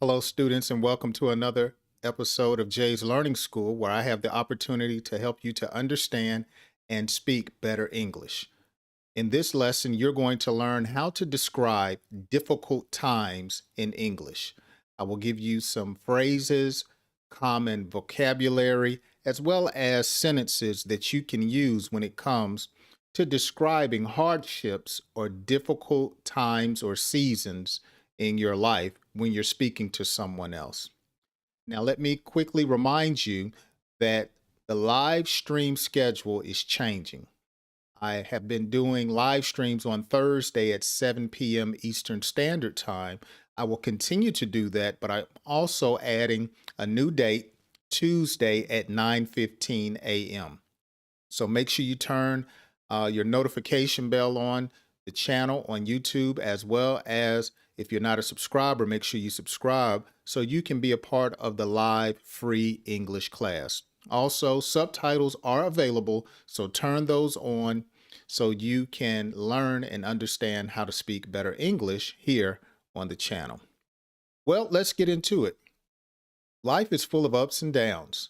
Hello, students, and welcome to another episode of Jay's Learning School, where I have the opportunity to help you to understand and speak better English. In this lesson, you're going to learn how to describe difficult times in English. I will give you some phrases, common vocabulary, as well as sentences that you can use when it comes to describing hardships or difficult times or seasons in your life when you're speaking to someone else. Now, let me quickly remind you that the live stream schedule is changing. I have been doing live streams on Thursday at 7 p.m. Eastern Standard Time. I will continue to do that, but I'm also adding a new date, Tuesday at 9:15 a.m. So make sure you turn your notification bell on the channel on YouTube, as well as if you're not a subscriber, make sure you subscribe so you can be a part of the live free English class. Also, subtitles are available, so turn those on so you can learn and understand how to speak better English here on the channel. Well, let's get into it. Life is full of ups and downs.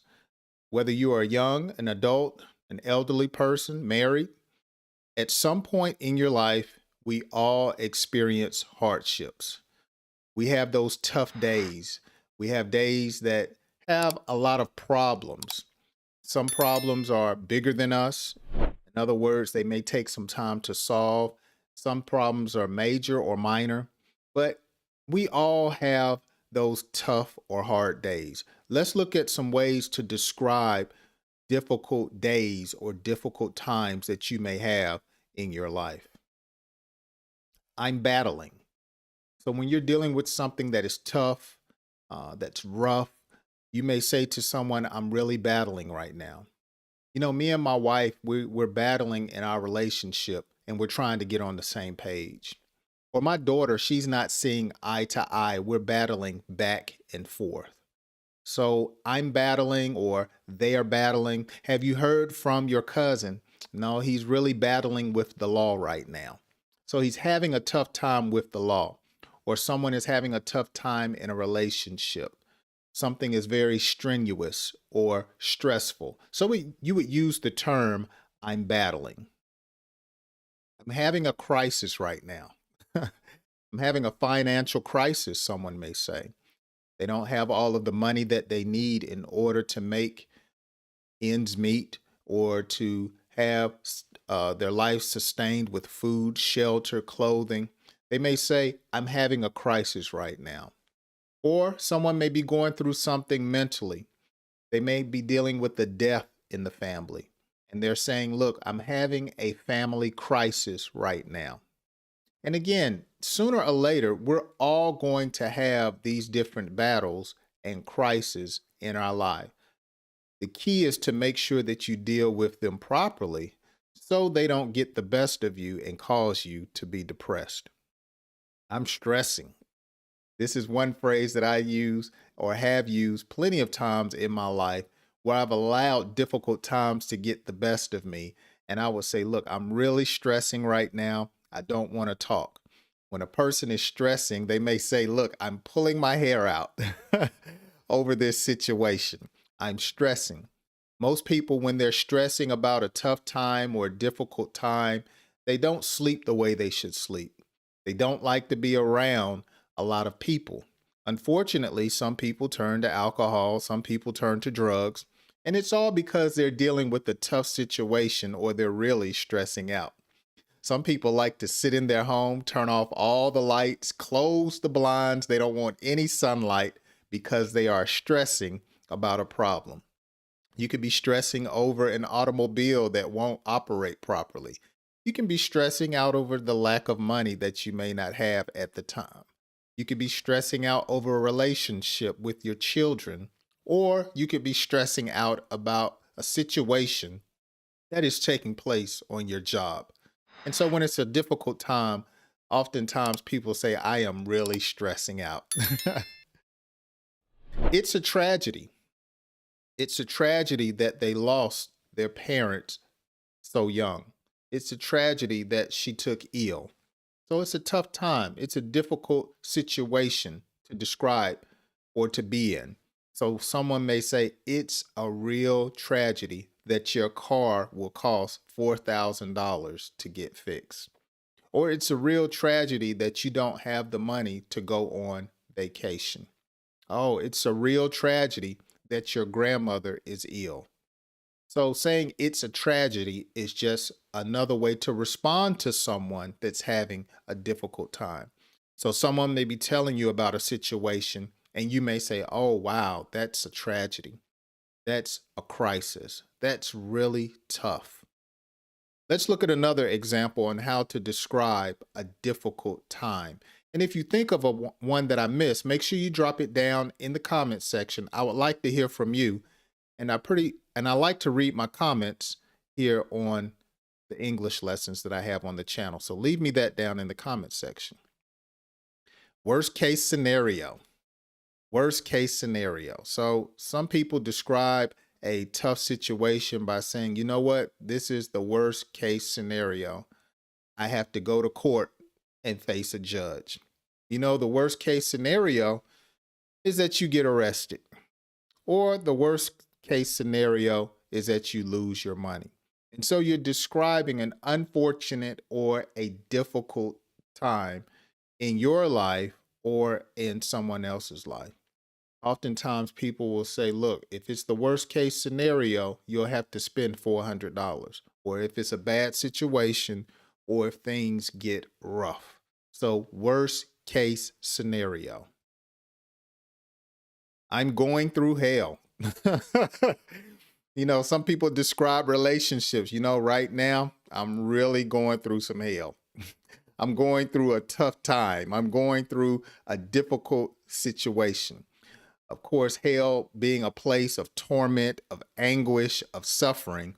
Whether you are young, an adult, an elderly person, married, at some point in your life, we all experience hardships. We have those tough days. We have days that have a lot of problems. Some problems are bigger than us. In other words, they may take some time to solve. Some problems are major or minor, but we all have those tough or hard days. Let's look at some ways to describe difficult days or difficult times that you may have in your life. I'm battling. So when you're dealing with something that is tough, that's rough, you may say to someone, I'm really battling right now. You know, me and my wife, we're battling in our relationship and we're trying to get on the same page. Or my daughter, she's not seeing eye to eye. We're battling back and forth. So I'm battling or they are battling. Have you heard from your cousin? No, he's really battling with the law right now. So he's having a tough time with the law, or someone is having a tough time in a relationship. Something is very strenuous or stressful. So you would use the term, I'm battling. I'm having a crisis right now. I'm having a financial crisis, someone may say. They don't have all of the money that they need in order to make ends meet or to have their life sustained with food, shelter, clothing. They may say, I'm having a crisis right now. Or someone may be going through something mentally. They may be dealing with the death in the family. And they're saying, look, I'm having a family crisis right now. And again, sooner or later, we're all going to have these different battles and crises in our life. The key is to make sure that you deal with them properly so they don't get the best of you and cause you to be depressed. I'm stressing. This is one phrase that I use or have used plenty of times in my life where I've allowed difficult times to get the best of me. And I would say, look, I'm really stressing right now. I don't want to talk. When a person is stressing, they may say, look, I'm pulling my hair out over this situation. I'm stressing. Most people, when they're stressing about a tough time or a difficult time, they don't sleep the way they should sleep. They don't like to be around a lot of people. Unfortunately, some people turn to alcohol, some people turn to drugs, and it's all because they're dealing with a tough situation or they're really stressing out. Some people like to sit in their home, turn off all the lights, close the blinds. They don't want any sunlight because they are stressing about a problem. You could be stressing over an automobile that won't operate properly. You can be stressing out over the lack of money that you may not have at the time. You could be stressing out over a relationship with your children, or you could be stressing out about a situation that is taking place on your job. And so when it's a difficult time, oftentimes people say, I am really stressing out. It's a tragedy. It's a tragedy that they lost their parents so young. It's a tragedy that she took ill. So it's a tough time. It's a difficult situation to describe or to be in. So someone may say it's a real tragedy that your car will cost $4,000 to get fixed. Or it's a real tragedy that you don't have the money to go on vacation. Oh, it's a real tragedy that your grandmother is ill. So saying it's a tragedy is just another way to respond to someone that's having a difficult time. So someone may be telling you about a situation and you may say, "Oh, wow, that's a tragedy. That's a crisis. That's really tough." Let's look at another example on how to describe a difficult time. And if you think of one that I missed, make sure you drop it down in the comments section. I would like to hear from you. And I like to read my comments here on the English lessons that I have on the channel. So leave me that down in the comments section. Worst case scenario. Worst case scenario. So some people describe a tough situation by saying, you know what, this is the worst case scenario. I have to go to court and face a judge. You know, the worst case scenario is that you get arrested, or the worst case scenario is that you lose your money. And so you're describing an unfortunate or a difficult time in your life or in someone else's life. Oftentimes people will say, look, if it's the worst case scenario, you'll have to spend $400. Or if it's a bad situation, or if things get rough. So worst case scenario. I'm going through hell. You know, some people describe relationships. You know, right now, I'm really going through some hell. I'm going through a tough time. I'm going through a difficult situation. Of course, hell being a place of torment, of anguish, of suffering.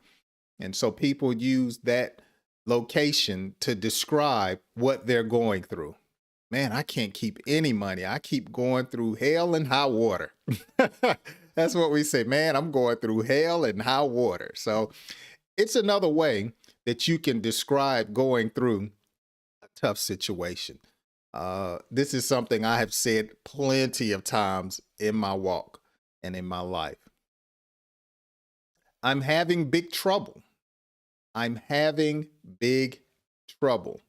And so people use that location to describe what they're going through. Man, I can't keep any money. I keep going through hell and high water. That's what we say, man, I'm going through hell and high water. So it's another way that you can describe going through a tough situation. This is something I have said plenty of times in my walk and in my life. I'm having big trouble. I'm having big trouble.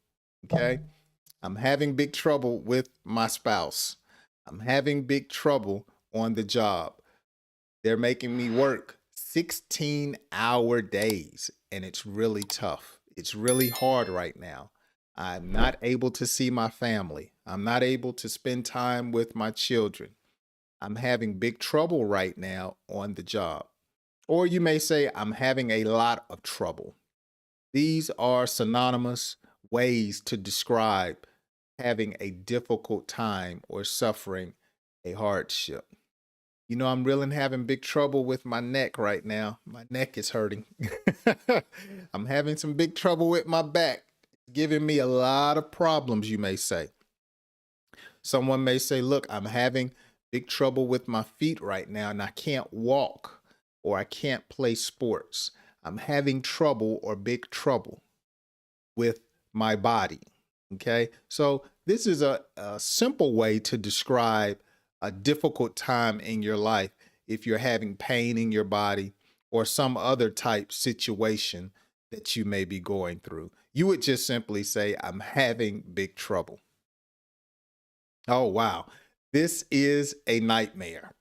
Okay. I'm having big trouble with my spouse. I'm having big trouble on the job. They're making me work 16-hour days, and it's really tough. It's really hard right now. I'm not able to see my family. I'm not able to spend time with my children. I'm having big trouble right now on the job. Or you may say, I'm having a lot of trouble. These are synonymous ways to describe having a difficult time or suffering a hardship. You know, I'm really having big trouble with my neck right now. My neck is hurting. I'm having some big trouble with my back. It's giving me a lot of problems, you may say. Someone may say, look, I'm having big trouble with my feet right now and I can't walk or I can't play sports. I'm having trouble or big trouble with my body. Okay, so this is a simple way to describe a difficult time in your life if you're having pain in your body or some other type situation that you may be going through. You would just simply say, I'm having big trouble. Oh, wow. This is a nightmare.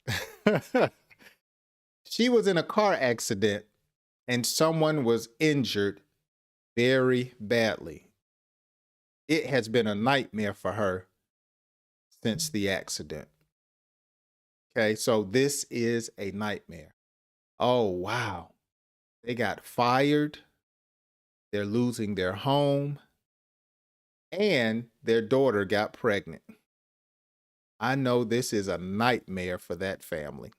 She was in a car accident and someone was injured very badly. It has been a nightmare for her since the accident. Okay, so this is a nightmare. Oh, wow. They got fired. They're losing their home. And their daughter got pregnant. I know this is a nightmare for that family.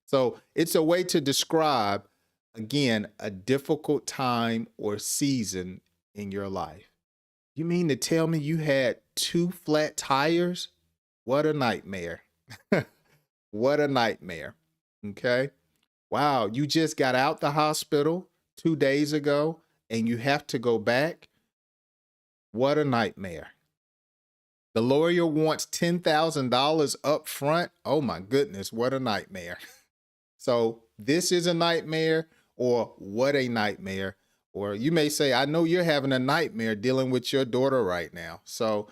So it's a way to describe, again, a difficult time or season in your life. You mean to tell me you had 2 flat tires? What a nightmare. What a nightmare. Okay. Wow. You just got out the hospital 2 days ago and you have to go back. What a nightmare. The lawyer wants $10,000 up front. Oh my goodness, what a nightmare. So this is a nightmare, or what a nightmare. Or you may say, I know you're having a nightmare dealing with your daughter right now. So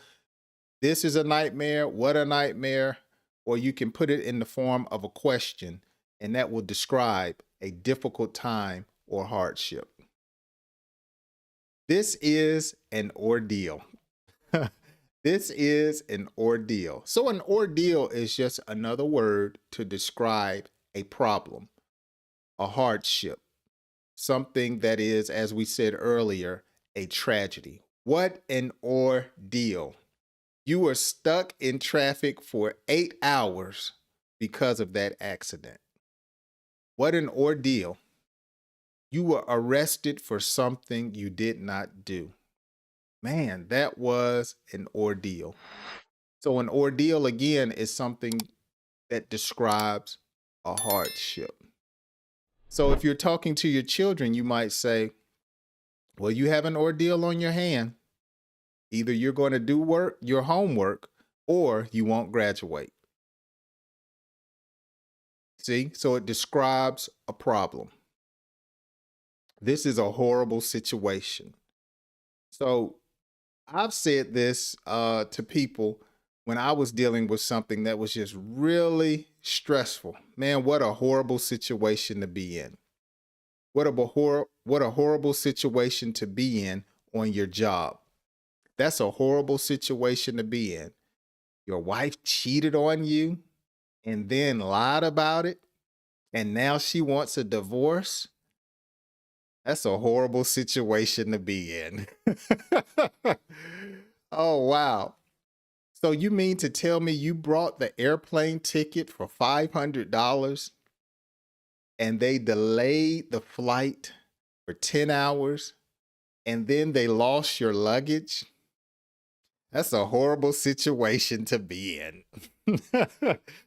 this is a nightmare, what a nightmare. Or you can put it in the form of a question, and that will describe a difficult time or hardship. This is an ordeal. This is an ordeal. So an ordeal is just another word to describe a problem, a hardship, something that is, as we said earlier, a tragedy. What an ordeal. You were stuck in traffic for 8 hours because of that accident. What an ordeal. You were arrested for something you did not do. Man, that was an ordeal. So an ordeal, again, is something that describes a hardship. So if you're talking to your children, you might say, well, you have an ordeal on your hand. Either you're going to do your homework, or you won't graduate. See, so it describes a problem. This is a horrible situation. So I've said this to people when I was dealing with something that was just really stressful. Man, what a horrible situation to be in. What a horrible situation to be in on your job. That's a horrible situation to be in. Your wife cheated on you and then lied about it, and now she wants a divorce. That's a horrible situation to be in. Oh, wow. So you mean to tell me you brought the airplane ticket for $500 and they delayed the flight for 10 hours and then they lost your luggage? That's a horrible situation to be in.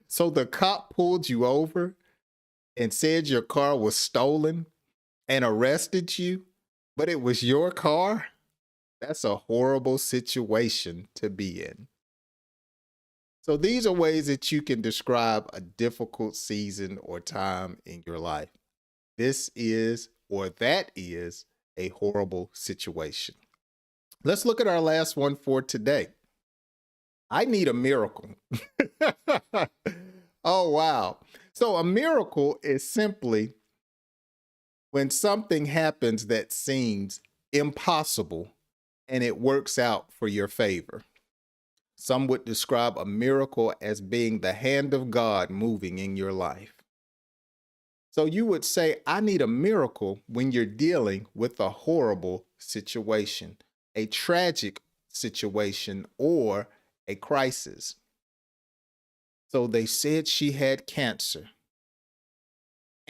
So the cop pulled you over and said your car was stolen and arrested you, but it was your car? That's a horrible situation to be in. So these are ways that you can describe a difficult season or time in your life. This is, or that is, a horrible situation. Let's look at our last one for today. I need a miracle. Oh, wow. So a miracle is simply when something happens that seems impossible and it works out for your favor. Some would describe a miracle as being the hand of God moving in your life. So you would say, I need a miracle when you're dealing with a horrible situation, a tragic situation, or a crisis. So they said she had cancer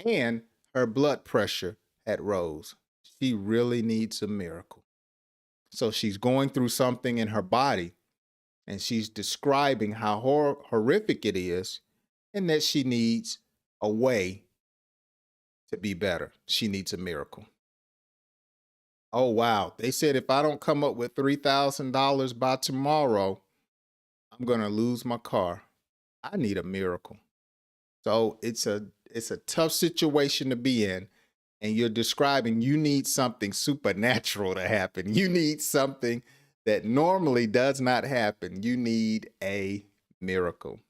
and her blood pressure had rose. She really needs a miracle. So she's going through something in her body, and she's describing how horrific it is and that she needs a way to be better. She needs a miracle. Oh, wow. They said if I don't come up with $3,000 by tomorrow, I'm going to lose my car. I need a miracle. So it's a tough situation to be in. And you're describing you need something supernatural to happen. You need something that normally does not happen. You need a miracle.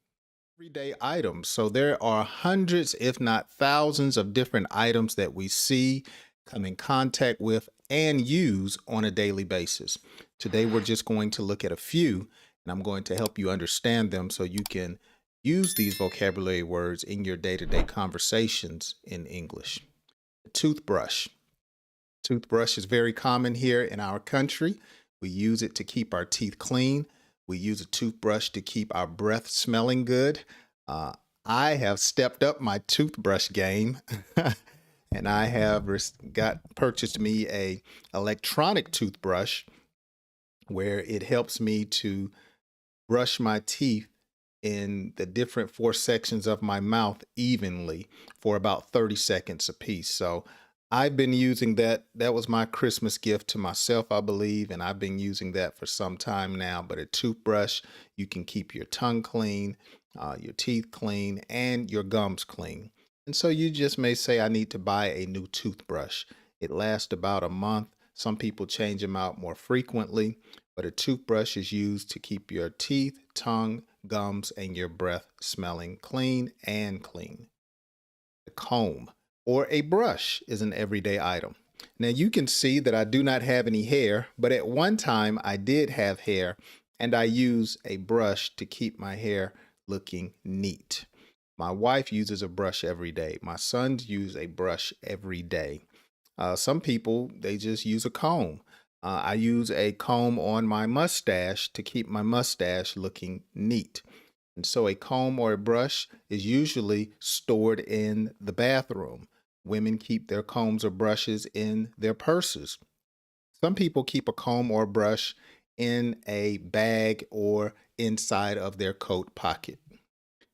Everyday items. So there are hundreds, if not thousands, of different items that we see, come in contact with, and use on a daily basis. Today, we're just going to look at a few, and I'm going to help you understand them so you can use these vocabulary words in your day-to-day conversations in English. Toothbrush. Toothbrush is very common here in our country. We use it to keep our teeth clean. We use a toothbrush to keep our breath smelling good. I have stepped up my toothbrush game and I have purchased me a electronic toothbrush where it helps me to brush my teeth in the different 4 sections of my mouth evenly for about 30 seconds a piece. So I've been using that. That was my Christmas gift to myself, I believe, and I've been using that for some time now. But a toothbrush, you can keep your tongue clean, your teeth clean, and your gums clean. And so you just may say, I need to buy a new toothbrush. It lasts about a month. Some people change them out more frequently, but a toothbrush is used to keep your teeth, tongue, gums, and your breath smelling clean and clean. A comb or a brush is an everyday item. Now you can see that I do not have any hair, but at one time I did have hair and I use a brush to keep my hair looking neat. My wife uses a brush every day. My sons use a brush every day. Some people, they just use a comb. I use a comb on my mustache to keep my mustache looking neat. And so a comb or a brush is usually stored in the bathroom. Women keep their combs or brushes in their purses. Some people keep a comb or brush in a bag or inside of their coat pocket.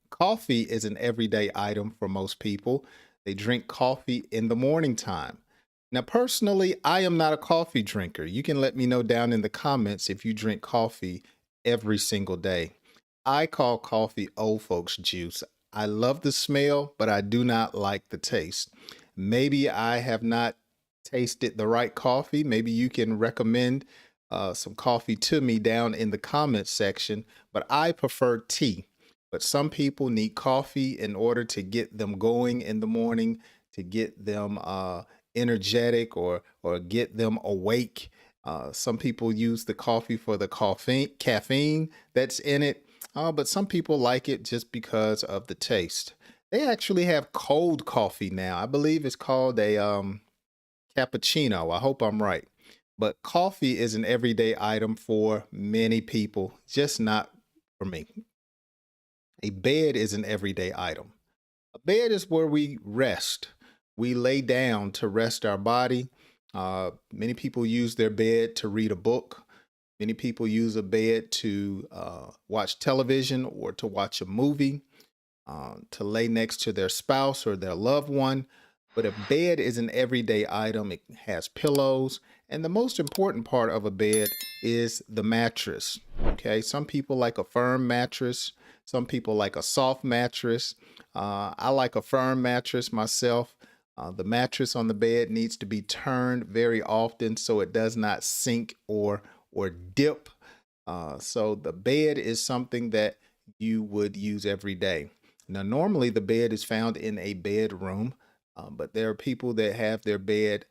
Coffee is an everyday item for most people. They drink coffee in the morning time. Now, personally, I am not a coffee drinker. You can let me know down in the comments if you drink coffee every single day. I call coffee old folks juice. I love the smell, but I do not like the taste. Maybe I have not tasted the right coffee. Maybe you can recommend some coffee to me down in the comments section, but I prefer tea. But some people need coffee in order to get them going in the morning, to get them energetic or get them awake. Some people use the coffee for the caffeine that's in it, but some people like it just because of the taste. They actually have cold coffee now. I believe it's called a cappuccino. I hope I'm right. But coffee is an everyday item for many people, just not for me. A bed is an everyday item. A bed is where we rest. We lay down to rest our body. Many people use their bed to read a book. Many people use a bed to watch television or to watch a movie, to lay next to their spouse or their loved one. But a bed is an everyday item. It has pillows. And the most important part of a bed is the mattress. Okay. Some people like a firm mattress. Some people like a soft mattress. I like a firm mattress myself. The mattress on the bed needs to be turned very often so it does not sink or dip. So the bed is something that you would use every day. Now, normally the bed is found in a bedroom, but there are people that have their bed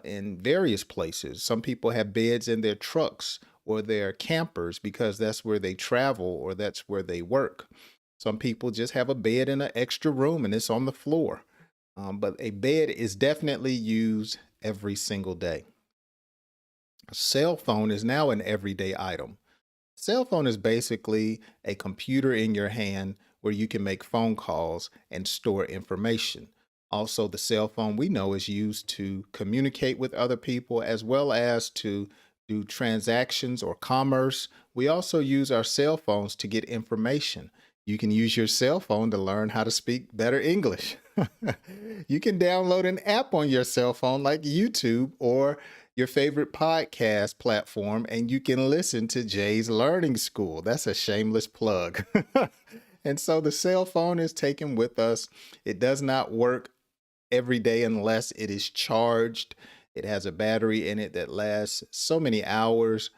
in various places. Some people have beds in their trucks or their campers because that's where they travel or that's where they work. Some people just have a bed in an extra room and it's on the floor. But a bed is definitely used every single day. A cell phone is now an everyday item. Cell phone is basically a computer in your hand where you can make phone calls and store information. Also, the cell phone we know is used to communicate with other people as well as to do transactions or commerce. We also use our cell phones to get information. You can use your cell phone to learn how to speak better English. You can download an app on your cell phone like YouTube or your favorite podcast platform, and you can listen to Jay's Learning School. That's a shameless plug. And so the cell phone is taken with us. It does not work every day unless it is charged. It has a battery in it that lasts so many hours,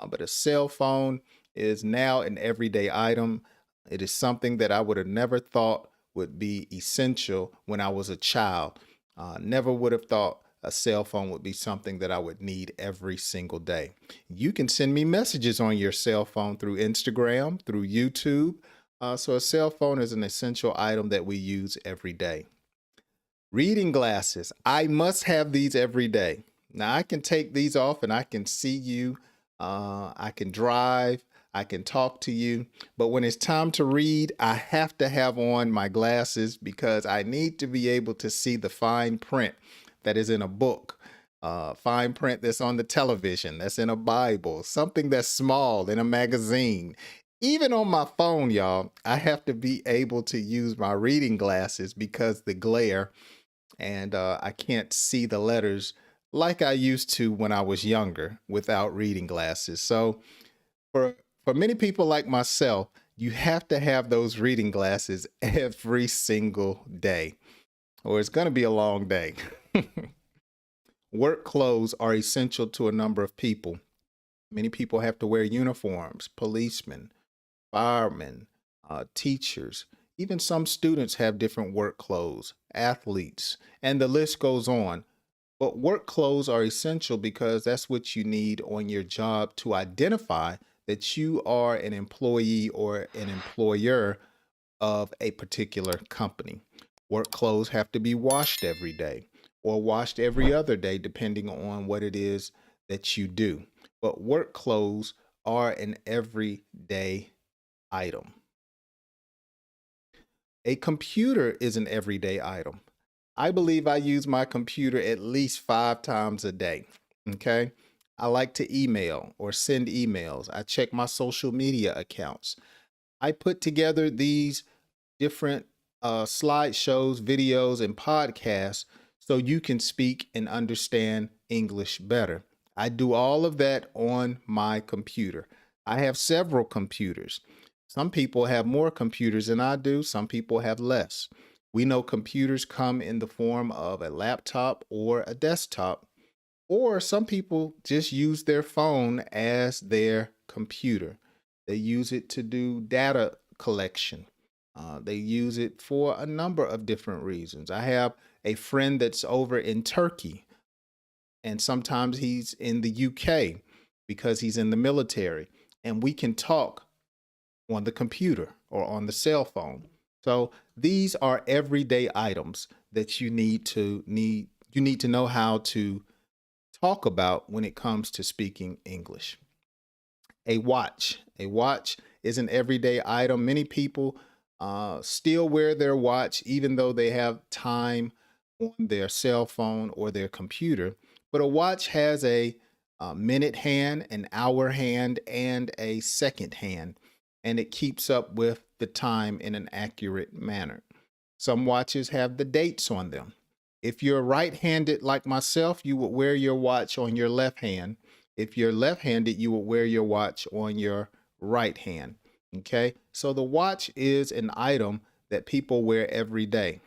but a cell phone is now an everyday item. It is something that I would have never thought would be essential when I was a child. Never would have thought a cell phone would be something that I would need every single day. You can send me messages on your cell phone through Instagram, through YouTube. So a cell phone is an essential item that we use every day. Reading glasses. I must have these every day. Now I can take these off and I can see you. I can drive. I can talk to you. But when it's time to read, I have to have on my glasses because I need to be able to see the fine print that is in a book, fine print that's on the television, that's in a Bible, something that's small in a magazine. Even on my phone, y'all, I have to be able to use my reading glasses because the glare and I can't see the letters like I used to when I was younger without reading glasses. So for for many people like myself, you have to have those reading glasses every single day, or it's going to be a long day. Work clothes are essential to a number of people. Many people have to wear uniforms, policemen, firemen, teachers. Even some students have different work clothes, athletes, and the list goes on. But work clothes are essential because that's what you need on your job to identify that you are an employee or an employer of a particular company. Work clothes have to be washed every day or washed every other day, depending on what it is that you do. But work clothes are an everyday item. A computer is an everyday item. I believe I use my computer at least 5 times a day. Okay. I like to email or send emails. I check my social media accounts. I put together these different slideshows, videos, and podcasts so you can speak and understand English better. I do all of that on my computer. I have several computers. Some people have more computers than I do, some people have less. We know computers come in the form of a laptop or a desktop, or some people just use their phone as their computer. They use it to do data collection. They use it for a number of different reasons. I have a friend that's over in Turkey, and sometimes he's in the UK because he's in the military, and we can talk on the computer or on the cell phone. So these are everyday items that you need to know how to talk about when it comes to speaking English. A watch. A watch is an everyday item. Many people still wear their watch even though they have time on their cell phone or their computer. But a watch has a minute hand, an hour hand, and a second hand, and it keeps up with the time in an accurate manner. Some watches have the dates on them. If you're right-handed like myself, you would wear your watch on your left hand. If you're left-handed, you would wear your watch on your right hand. Okay, so the watch is an item that people wear every day.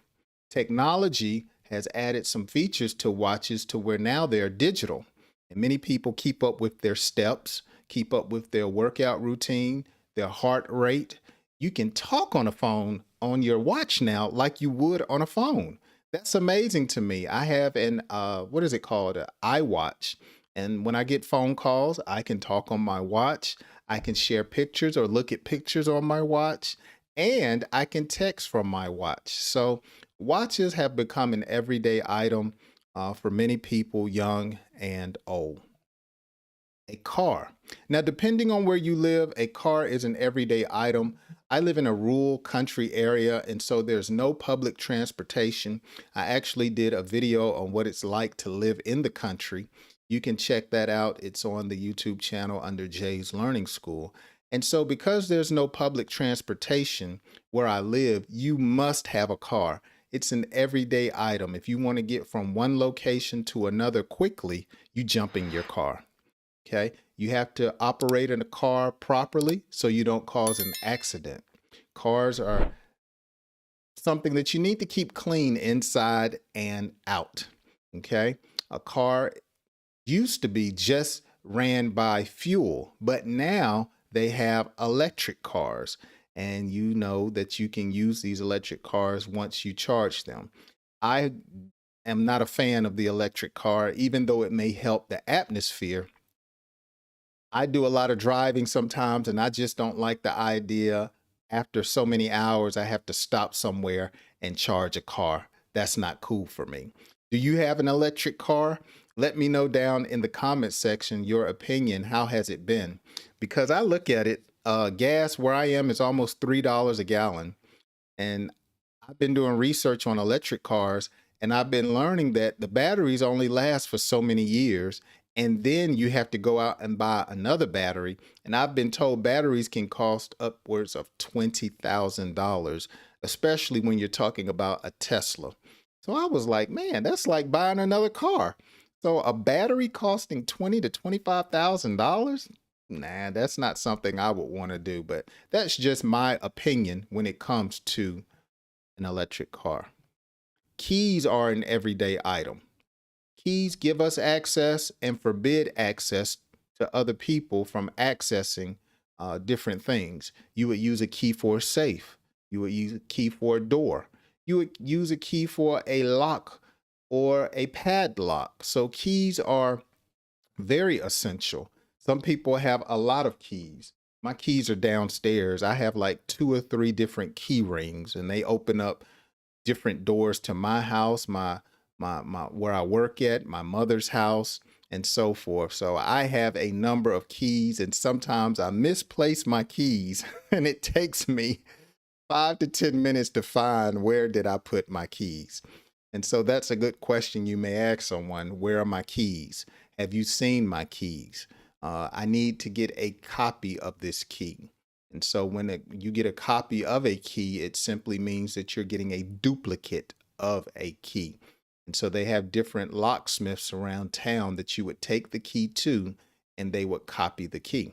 Technology has added some features to watches to where now they're digital. And many people keep up with their steps, keep up with their workout routine, their heart rate. You can talk on a phone on your watch now like you would on a phone. That's amazing to me. I have an what is it called? An iWatch. And when I get phone calls, I can talk on my watch. I can share pictures or look at pictures on my watch, and I can text from my watch. So watches have become an everyday item for many people, young and old. A car. Now, depending on where you live, a car is an everyday item. I live in a rural country area, and so there's no public transportation. I actually did a video on what it's like to live in the country. You can check that out. It's on the YouTube channel under Jay's Learning School. And so, because there's no public transportation where I live, you must have a car. It's an everyday item. If you want to get from one location to another quickly, you jump in your car. Okay, you have to operate in a car properly so you don't cause an accident. Cars are something that you need to keep clean inside and out. Okay, a car used to be just ran by fuel, but now they have electric cars. And you know that you can use these electric cars once you charge them. I am not a fan of the electric car, even though it may help the atmosphere. I do a lot of driving sometimes, and I just don't like the idea after so many hours, I have to stop somewhere and charge a car. That's not cool for me. Do you have an electric car? Let me know down in the comment section your opinion. How has it been? Because I look at it, gas where I am is almost $3 a gallon. And I've been doing research on electric cars, and I've been learning that the batteries only last for so many years. And then you have to go out and buy another battery. And I've been told batteries can cost upwards of $20,000, especially when you're talking about a Tesla. So I was like, man, that's like buying another car. So a battery costing $20,000 to $25,000? Nah, that's not something I would want to do. But that's just my opinion when it comes to an electric car. Keys are an everyday item. Keys give us access and forbid access to other people from accessing different things. You would use a key for a safe. You would use a key for a door. You would use a key for a lock or a padlock. So keys are very essential. Some people have a lot of keys. My keys are downstairs. I have like 2 or 3 different key rings, and they open up different doors to my house, my where I work at, my mother's house, and so forth. So I have a number of keys, and sometimes I misplace my keys, and it takes me 5 to 10 minutes to find where did I put my keys. And so that's a good question you may ask someone. Where are my keys? Have you seen my keys? I need to get a copy of this key. And so when you get a copy of a key, it simply means that you're getting a duplicate of a key. And so they have different locksmiths around town that you would take the key to, and they would copy the key.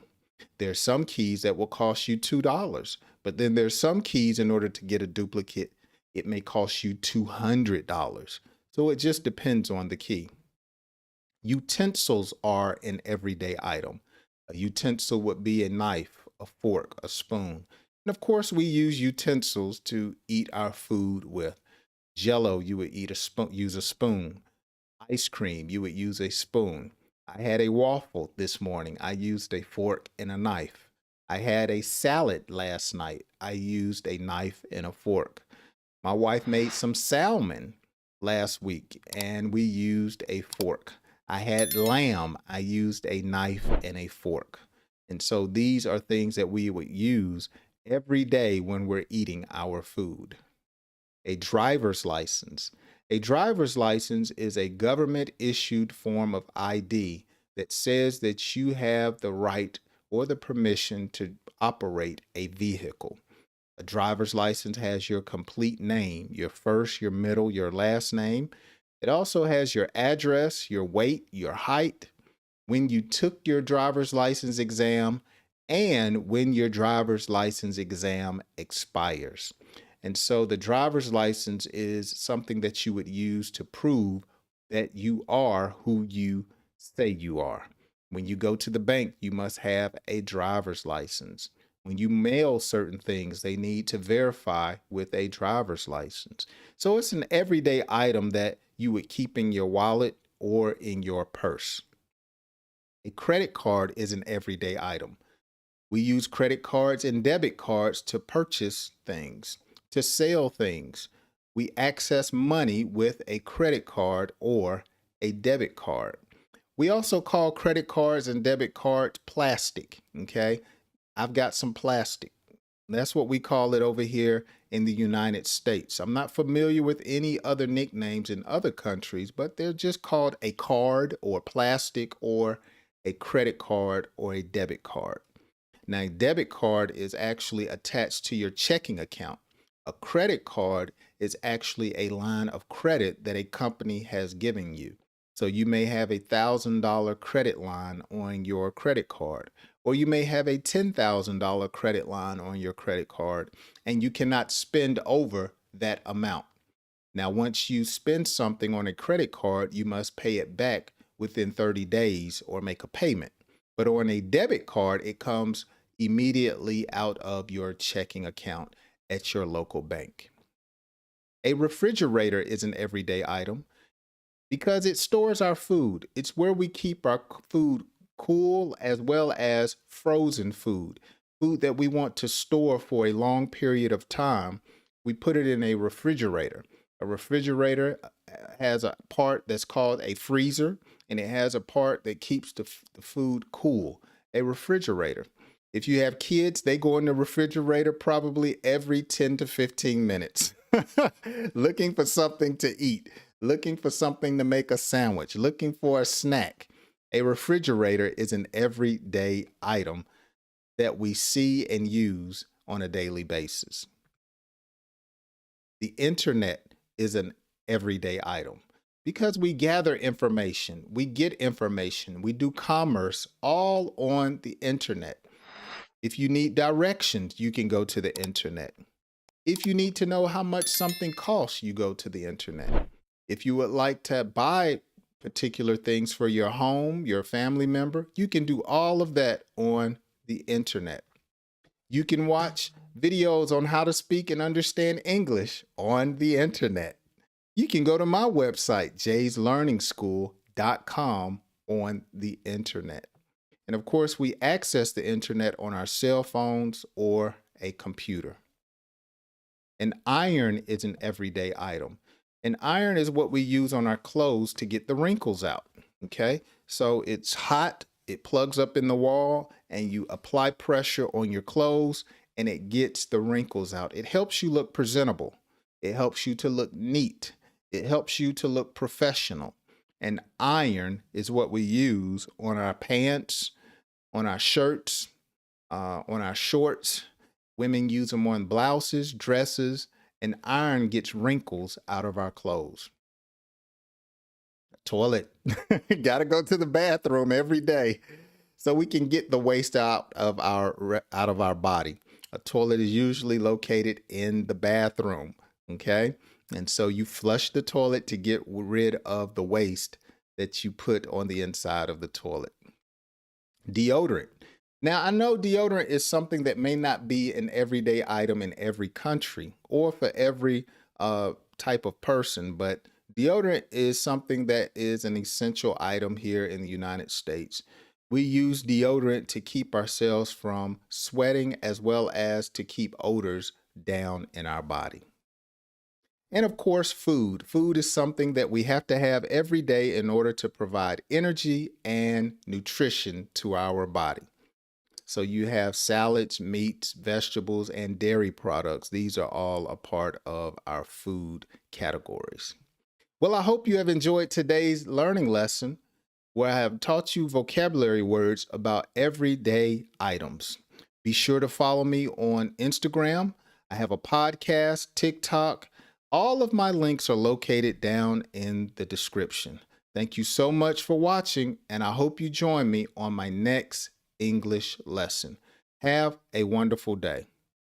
There's some keys that will cost you $2, but then there's some keys in order to get a duplicate, it may cost you $200. So it just depends on the key. Utensils are an everyday item. A utensil would be a knife, a fork, a spoon. And of course, we use utensils to eat our food with. Jello, you would use a spoon. Ice cream, you would use a spoon. I had a waffle this morning. I used a fork and a knife. I had a salad last night. I used a knife and a fork. My wife made some salmon last week and we used a fork. I had lamb. I used a knife and a fork. And so these are things that we would use every day when we're eating our food. A driver's license. A driver's license is a government issued form of ID that says that you have the right or the permission to operate a vehicle. A driver's license has your complete name, your first, your middle, your last name. It also has your address, your weight, your height, when you took your driver's license exam, and when your driver's license exam expires. And so the driver's license is something that you would use to prove that you are who you say you are. When you go to the bank, you must have a driver's license. When you mail certain things, they need to verify with a driver's license. So it's an everyday item that you would keep in your wallet or in your purse. A credit card is an everyday item. We use credit cards and debit cards to purchase things, to sell things. We access money with a credit card or a debit card. We also call credit cards and debit cards plastic, okay? I've got some plastic. That's what we call it over here in the United States. I'm not familiar with any other nicknames in other countries, but they're just called a card or plastic or a credit card or a debit card. Now, a debit card is actually attached to your checking account. A credit card is actually a line of credit that a company has given you. So you may have a $1,000 credit line on your credit card, or you may have a $10,000 credit line on your credit card, and you cannot spend over that amount. Now, once you spend something on a credit card, you must pay it back within 30 days or make a payment. But on a debit card, it comes immediately out of your checking account at your local bank. A refrigerator is an everyday item because it stores our food. It's where we keep our food cool as well as frozen food, food that we want to store for a long period of time. We put it in a refrigerator. A refrigerator has a part that's called a freezer, and it has a part that keeps the food cool, a refrigerator. If you have kids, they go in the refrigerator probably every 10 to 15 minutes, looking for something to eat, looking for something to make a sandwich, looking for a snack. A refrigerator is an everyday item that we see and use on a daily basis. The internet is an everyday item because we gather information, we get information, we do commerce all on the internet. If you need directions, you can go to the internet. If you need to know how much something costs, you go to the internet. If you would like to buy particular things for your home, your family member, you can do all of that on the internet. You can watch videos on how to speak and understand English on the internet. You can go to my website, jayslearningschool.com, on the internet. And of course, we access the internet on our cell phones or a computer. An iron is an everyday item. An iron is what we use on our clothes to get the wrinkles out. Okay, so it's hot, it plugs up in the wall, and you apply pressure on your clothes and it gets the wrinkles out. It helps you look presentable. It helps you to look neat. It helps you to look professional. An iron is what we use on our pants, on our shirts, on our shorts. Women use them on blouses, dresses. An iron gets wrinkles out of our clothes. Toilet. Got to go to the bathroom every day so we can get the waste out of our body. A toilet is usually located in the bathroom, okay? And so you flush the toilet to get rid of the waste that you put on the inside of the toilet. Deodorant. Now, I know deodorant is something that may not be an everyday item in every country or for every type of person, but deodorant is something that is an essential item here in the United States. We use deodorant to keep ourselves from sweating as well as to keep odors down in our body. And of course, food. Food is something that we have to have every day in order to provide energy and nutrition to our body. So you have salads, meats, vegetables, and dairy products. These are all a part of our food categories. Well, I hope you have enjoyed today's learning lesson where I have taught you vocabulary words about everyday items. Be sure to follow me on Instagram. I have a podcast, TikTok. All of my links are located down in the description. Thank you so much for watching, and I hope you join me on my next English lesson. Have a wonderful day.